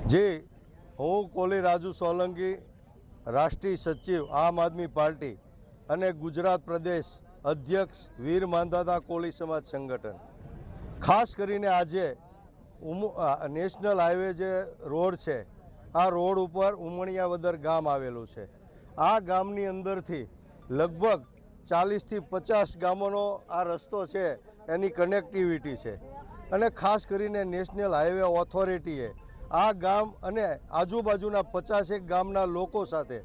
જી, હું કોલી રાજુ સોલંકી, રાષ્ટ્રીય સચિવ આમ આદમી પાર્ટી અને ગુજરાત પ્રદેશ અધ્યક્ષ વીર માંધાતા કોલી સમાજ સંગઠન. ખાસ કરીને આજે નેશનલ હાઈવે જે રોડ છે, આ રોડ ઉપર ઉમણિયાવદર ગામ આવેલું છે. આ ગામની અંદરથી લગભગ 40થી 50 ગામોનો આ રસ્તો છે, એની કનેક્ટિવિટી છે. અને ખાસ કરીને નેશનલ હાઈવે ઓથોરિટીએ આ ગામ અને આજુબાજુના 50 ગામના લોકો સાથે,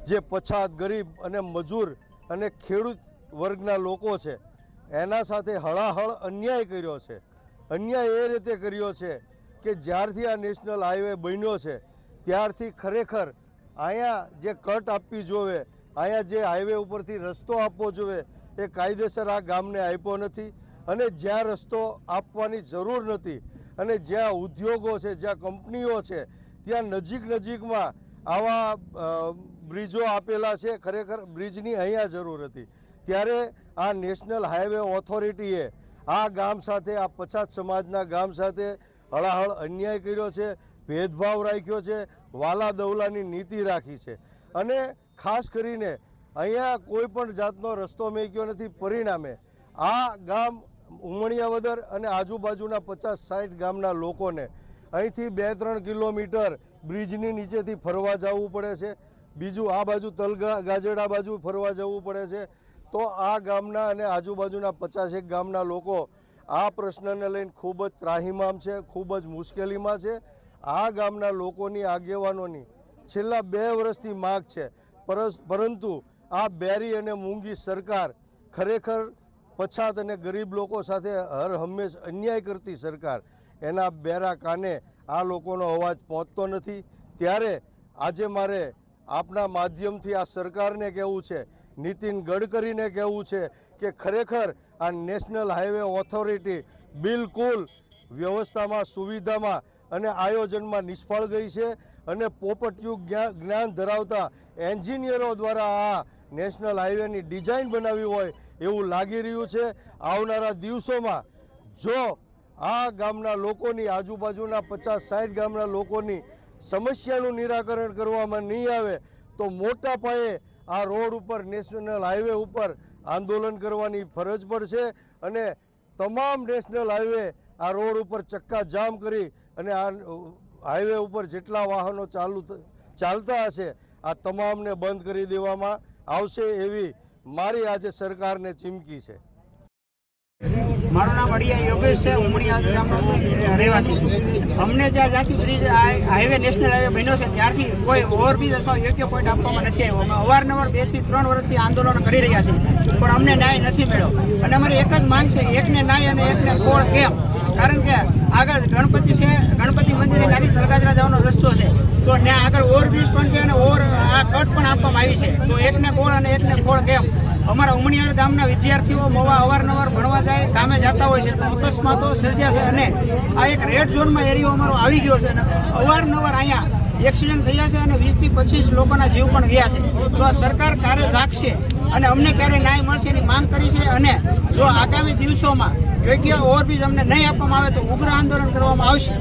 જે પછાત, ગરીબ અને મજૂર અને ખેડૂત વર્ગના લોકો છે, એના સાથે હળાહળ અન્યાય કર્યો છે. અન્યાય એ રીતે કર્યો છે કે જ્યારથી આ નેશનલ હાઈવે બન્યો છે ત્યારથી ખરેખર અહીંયા જે કટ આપવી જોવે, અહીંયા જે હાઈવે ઉપરથી રસ્તો આપવો જોઈએ, એ કાયદેસર આ ગામને આપ્યો નથી. અને જ્યાં રસ્તો આપવાની જરૂર નથી અને જ્યાં ઉદ્યોગો છે, જ્યાં કંપનીઓ છે, ત્યાં નજીકમાં આવા બ્રિજો આપેલા છે. ખરેખર બ્રિજની અહીંયા જરૂર હતી. ત્યારે આ નેશનલ હાઈવે ઓથોરિટીએ આ ગામ સાથે, આ પછાત સમાજના ગામ સાથે હળાહળ અન્યાય કર્યો છે, ભેદભાવ રાખ્યો છે, વાલા દવલાની નીતિ રાખી છે. અને ખાસ કરીને અહીંયા કોઈ પણ જાતનો રસ્તો મેક્યો નથી. પરિણામે આ ગામ ઉમણિયાવદર અને આજુબાજુના 50-60 ગામના લોકોને અહીંથી 2-3 કિલોમીટર બ્રિજની નીચેથી ફરવા જવું પડે છે. બીજું આ બાજુ તલગાજેડા બાજુ ફરવા જવું પડે છે. તો આ ગામના અને આજુબાજુના 50 ગામના લોકો આ પ્રશ્નને લઈને ખૂબ જ ત્રાહિમામ છે, ખૂબ જ મુશ્કેલીમાં છે. આ ગામના લોકોની, આગેવાનોની છેલ્લા 2 વર્ષથી માગ છે, પરંતુ આ બેરી અને મૂંગી સરકાર, ખરેખર પછાત અને ગરીબ લોકો સાથે હર હંમેશ અન્યાય કરતી સરકાર, એના બેરા કાને આ લોકોનો અવાજ પહોંચતો નથી. ત્યારે આજે મારે આપના માધ્યમથી આ સરકારને કહેવું છે, નીતિન ગડકરીને કહેવું છે કે ખરેખર આ નેશનલ હાઈવે ઓથોરિટી બિલકુલ વ્યવસ્થામાં, સુવિધામાં અને આયોજનમાં નિષ્ફળ ગઈ છે. અને પોપટિયું જ્ઞાન ધરાવતા એન્જિનિયરો દ્વારા આ નેશનલ હાઈવેની ડિઝાઇન બનાવી હોય એવું લાગી રહ્યું છે. આવનારા દિવસોમાં જો આ ગામના લોકોની, આજુબાજુના 50-60 ગામના લોકોની સમસ્યાનું નિરાકરણ કરવામાં નહીં આવે તો મોટા પાયે આ રોડ ઉપર, નેશનલ હાઈવે ઉપર આંદોલન કરવાની ફરજ પડશે. અને તમામ નેશનલ હાઈવે આ રોડ ઉપર ચક્કા જામ કરી અને આ હાઈવે ઉપર જેટલા વાહનો ચાલતા હશે આ તમામને બંધ કરી દેવામાં આવશે એવી મારી આજે સરકારને ચીમકી છે. મારું નામ અડિયા યોગેશ છે, ઉમણિયા ગામનો રહેવાસી છું. અમને જ્યાંથી બ્રિજ હાઈવે, નેશનલ હાઈવે બન્યો છે ત્યારથી કોઈ ઓવરબ્રિજ અથવા યોગ્ય પોઈન્ટ આપવામાં નથી આવ્યો. અમે અવારનવાર 2 થી 3 વર્ષથી આંદોલન કરી રહ્યા છીએ, પણ અમને ન્યાય નથી મળ્યો. અને અમારી એક જ માંગ છે, એકને ન્યાય અને એકને ખોળ કેમ? કારણ કે આગળ ગણપતિ છે, ગણપતિ મંદિર છે, ત્યાંથી તલગાજરા જવાનો રસ્તો છે, તો ત્યાં આગળ ઓવરબ્રિજ પણ છે અને આ કટ પણ આપવામાં આવી છે. તો એકને ખોળ અને એકને ખોળ કેમ? અમારા ઉમણિયાર ગામના વિદ્યાર્થીઓ મોવા અવારનવાર ભણવા જાય, ગામે જતા હોય છે તો અકસ્માતો સર્જ્યા છે. અને આ એક રેડ ઝોનમાં એરિયો અમારો આવી ગયો છે અને અવારનવાર અહીંયા એક્સિડન્ટ થયા છે અને 20 થી 25 લોકોના જીવ પણ ગયા છે. તો આ સરકાર ક્યારે જાગશે અને અમને ક્યારે ન્યાય મળશે એની માંગ કરી છે. અને જો આગામી દિવસોમાં યોગ્ય ઓવરબ્રિજ અમને નહીં આપવામાં આવે તો ઉગ્ર આંદોલન કરવામાં આવશે.